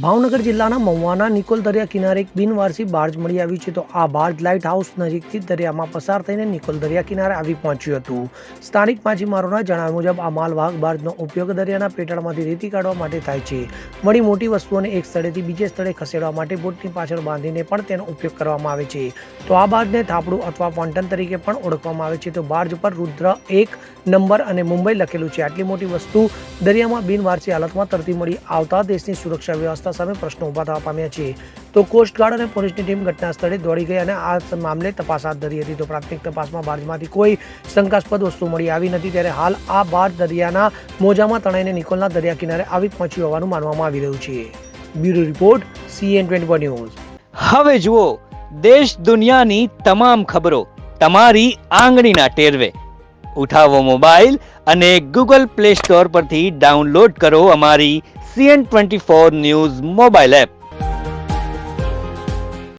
ભાવનગર જિલ્લાના મહુવાના નિકોલ દરિયા કિનારે એક બિનવારસી બાર્જ મળી આવી છે. તો આ બાર્જ લાઇટ હાઉસ નજીકથી દરિયામાં પસાર થઈને નિકોલ દરિયા કિનારે આવી પહોંચ્યું હતું. સ્થાનિક માછીમારોના જણાવ્યા મુજબ આ માલવાહક બાર્જનો ઉપયોગ દરિયાના પેટાળમાંથી રેતી કાઢવા માટે થાય છે. વળી મોટી વસ્તુઓને એક સ્થળેથી બીજે સ્થળે ખસેડવા માટે બોટની પાછળ બાંધીને પણ તેનો ઉપયોગ કરવામાં આવે છે. તો આ બાર્જને થાપડું અથવા ફોન્ટન તરીકે પણ ઓળખવામાં આવે છે. તો બાર્જ પર રુદ્ર 1 નંબર અને મુંબઈ લખેલું છે. આટલી મોટી વસ્તુ દરિયામાં બિનવારસી હાલતમાં તરતી મળી આવતા દેશની સુરક્ષા વ્યવસ્થા સામે પ્રશ્નો ઉભા થવા પામ્યા છે. તો કોસ્ટગાર્ડ અને પોલીસની ટીમ ઘટના સ્થળે દોડી ગઈ અને આ મામલે તપાસ હાથ ધરી હતી. તો પ્રાથમિક તપાસમાં બાર્જમાંથી કોઈ શંકાસ્પદ વસ્તુ મળી આવી નથી. ત્યારે હાલ આ બાર્જ દરિયાના મોજામાં તણાઈને નિકોલના દરિયા કિનારે આવી પહોંચ્યું હોવાનું માનવામાં આવી રહ્યું છે. Bureau report CN24 news. હવે જુઓ દેશ દુનિયાની તમામ ખબરો તમારી આંગળીના ટેરવે. ઉઠાવો મોબાઈલ અને Google Play Store પરથી ડાઉનલોડ કરો અમારી CN24 ન્યૂઝ મોબાઈલ એપ.